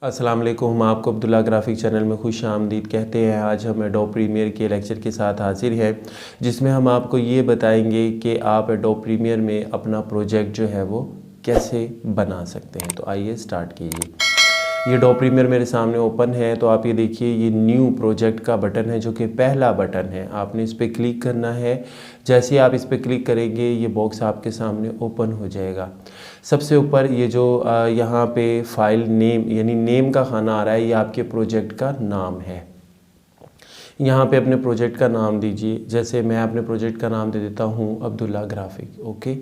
अस्सलाम वालेकुम। हम आपको अब्दुल्ला ग्राफिक चैनल में खुश आमदीद कहते हैं। आज हम एडोब प्रीमियर के लेक्चर के साथ हाजिर हैं, जिसमें हम आपको ये बताएंगे कि आप एडोब प्रीमियर में अपना प्रोजेक्ट जो है वो कैसे बना सकते हैं। तो आइए स्टार्ट कीजिए। ये एडोब प्रीमियर मेरे सामने ओपन है, तो आप ये देखिए ये न्यू प्रोजेक्ट का बटन है जो कि पहला बटन है। आपने इस पर क्लिक करना है। जैसे आप इस पर क्लिक करेंगे ये बॉक्स आपके सामने ओपन हो जाएगा। सबसे ऊपर ये जो यहाँ पे फाइल नेम यानी नेम का खाना आ रहा है, ये आपके प्रोजेक्ट का नाम है। यहाँ पे अपने प्रोजेक्ट का नाम दीजिए। जैसे मैं अपने प्रोजेक्ट का नाम दे देता हूँ अब्दुल्ला ग्राफिक। ओके,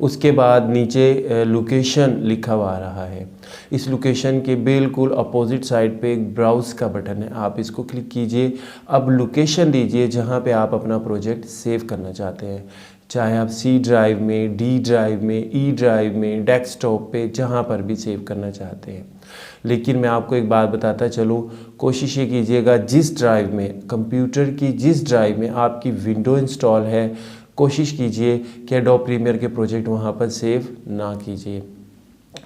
उसके बाद नीचे लोकेशन लिखा हुआ आ रहा है। इस लोकेशन के बिल्कुल अपोजिट साइड पे एक ब्राउज़ का बटन है, आप इसको क्लिक कीजिए। अब लोकेशन दीजिए जहाँ पे आप अपना प्रोजेक्ट सेव करना चाहते हैं, चाहे आप सी ड्राइव में, डी ड्राइव में, ई ड्राइव में, डेस्कटॉप पे, जहाँ पर भी सेव करना चाहते हैं। लेकिन मैं आपको एक बात बताता चलूँ, कोशिश ये कीजिएगा जिस ड्राइव में, कंप्यूटर की जिस ड्राइव में आपकी विंडो इंस्टॉल है, कोशिश कीजिए कि एडोब प्रीमियर के प्रोजेक्ट वहाँ पर सेव ना कीजिए।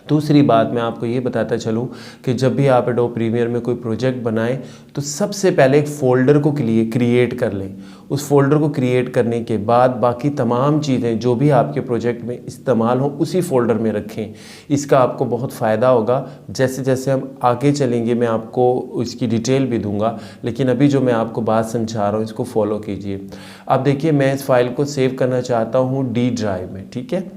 दूसरी बात मैं आपको ये बताता चलूँ कि जब भी आप एडोब प्रीमियर में कोई प्रोजेक्ट बनाएं तो सबसे पहले एक फ़ोल्डर को क्रिएट कर लें। उस फोल्डर को क्रिएट करने के बाद बाकी तमाम चीज़ें जो भी आपके प्रोजेक्ट में इस्तेमाल हो उसी फोल्डर में रखें। इसका आपको बहुत फ़ायदा होगा। जैसे जैसे हम आगे चलेंगे मैं आपको इसकी डिटेल भी दूंगा, लेकिन अभी जो मैं आपको बात समझा रहा हूँ इसको फॉलो कीजिए। अब देखिए मैं इस फाइल को सेव करना चाहता हूँ डी ड्राइव में, ठीक है।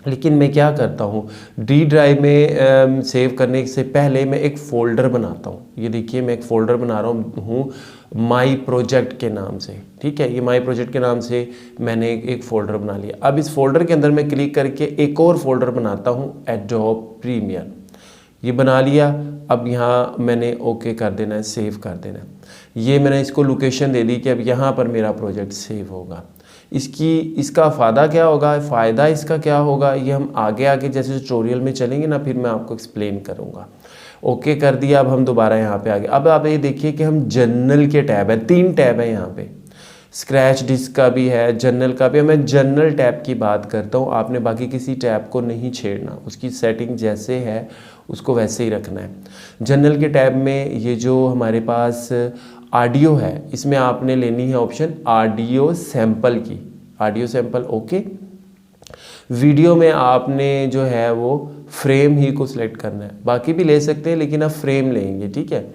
लेकिन मैं क्या करता हूँ, डी ड्राइव में सेव करने से पहले मैं एक फ़ोल्डर बनाता हूँ। ये देखिए मैं एक फ़ोल्डर बना रहा हूँ माई प्रोजेक्ट के नाम से, ठीक है। ये माई प्रोजेक्ट के नाम से मैंने एक फ़ोल्डर बना लिया। अब इस फोल्डर के अंदर मैं क्लिक करके एक और फोल्डर बनाता हूँ एडोब प्रीमियर। ये बना लिया। अब यहाँ मैंने ओके कर देना है, सेव कर देना है। ये मैंने इसको लोकेशन दे दी कि अब यहाँ पर मेरा प्रोजेक्ट सेव होगा। इसका फ़ायदा क्या होगा, फ़ायदा इसका क्या होगा, ये हम आगे आगे जैसे ट्यूटोरियल में चलेंगे ना, फिर मैं आपको एक्सप्लेन करूँगा। ओके कर दिया। अब हम दोबारा यहाँ पे आ गए। अब आप ये देखिए कि हम जनरल के टैब है, 3 टैब है यहाँ पे। स्क्रैच डिस्क का भी है, जनरल का भी है। मैं जनरल टैब की बात करता हूँ। आपने बाकी किसी टैब को नहीं छेड़ना, उसकी सेटिंग जैसे है उसको वैसे ही रखना है। जनरल के टैब में ये जो हमारे पास ऑडियो है, इसमें आपने लेनी है ऑप्शन ऑडियो सैंपल की, ऑडियो सैंपल। ओके, वीडियो में आपने जो है वो फ्रेम ही को सिलेक्ट करना है, बाकी भी ले सकते हैं लेकिन आप फ्रेम लेंगे, ठीक है।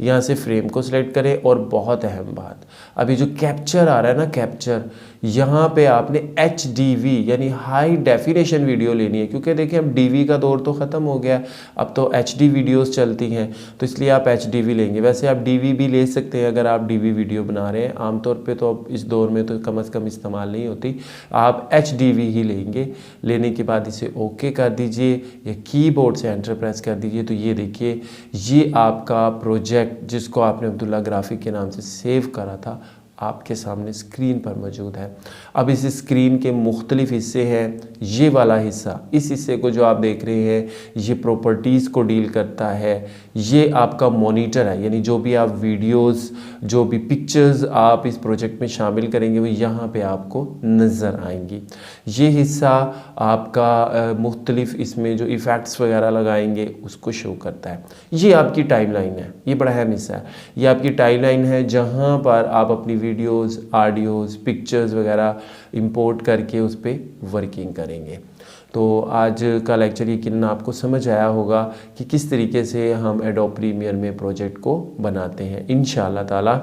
यहाँ से फ्रेम को सिलेक्ट करें। और बहुत अहम बात, अभी जो कैप्चर आ रहा है ना, कैप्चर, यहाँ पे आपने HDV यानी हाई डेफिनेशन वीडियो लेनी है, क्योंकि देखिए अब DV का दौर तो ख़त्म हो गया, अब तो HD वीडियोस चलती हैं, तो इसलिए आप HDV लेंगे। वैसे आप DV भी ले सकते हैं अगर आप DV वीडियो बना रहे हैं, आमतौर पे तो अब इस दौर में तो कम से कम इस्तेमाल नहीं होती, आप HDV ही लेंगे। लेने के बाद इसे ओके कर दीजिए या कीबोर्ड से एंटर प्रेस कर दीजिए। तो ये देखिए ये आपका प्रोजेक्ट जिसको आपने अब्दुल्ला ग्राफिक के नाम से सेव करा था आपके सामने स्क्रीन पर मौजूद है। अब इस स्क्रीन के मुख्तलिफ हिस्से हैं। ये वाला हिस्सा, इस हिस्से को जो आप देख रहे हैं, ये प्रॉपर्टीज़ को डील करता है। ये आपका मॉनिटर है, यानी जो भी आप वीडियोस, जो भी पिक्चर्स आप इस प्रोजेक्ट में शामिल करेंगे वो यहाँ पे आपको नज़र आएंगी। ये हिस्सा आपका मुख्तलिफ इसमें जो इफ़ेक्ट्स वगैरह लगाएंगे उसको शो करता है। ये आपकी टाइमलाइन है, ये बड़ा अहम हिस्सा है। ये आपकी टाइमलाइन है जहाँ पर आप अपनी वीडियोस, ऑडियोज़, पिक्चर्स वगैरह इंपोर्ट करके उस पर वर्किंग करेंगे। तो आज का लेक्चर यकीनन आपको समझ आया होगा कि किस तरीके से हम एडोब प्रीमियर में प्रोजेक्ट को बनाते हैं। इंशाअल्लाह ताला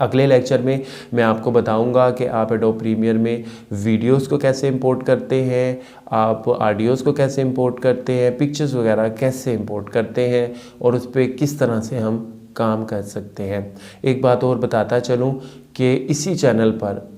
अगले लेक्चर में मैं आपको बताऊंगा कि आप एडोब प्रीमियर में वीडियोस को कैसे इंपोर्ट करते हैं, आप ऑडियोज़ को कैसे इंपोर्ट करते हैं, पिक्चर्स वगैरह कैसे इंपोर्ट करते हैं और उस पर किस तरह से हम काम कर सकते हैं। एक बात और बताता चलूँ कि इसी चैनल पर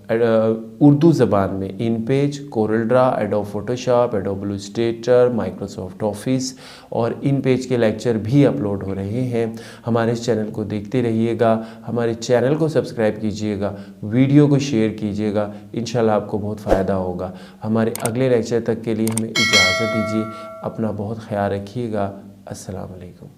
उर्दू ज़बान में InPage, CorelDRAW, adobe Photoshop, adobe Illustrator, Microsoft office और InPage के लेक्चर भी अपलोड हो रहे हैं। हमारे इस चैनल को देखते रहिएगा, हमारे चैनल को सब्सक्राइब कीजिएगा, वीडियो को शेयर कीजिएगा। इंशाल्लाह आपको बहुत फ़ायदा होगा। हमारे अगले लेक्चर तक के लिए हमें इजाज़त दीजिए। अपना बहुत ख्याल रखिएगा। अस्सलाम वालेकुम।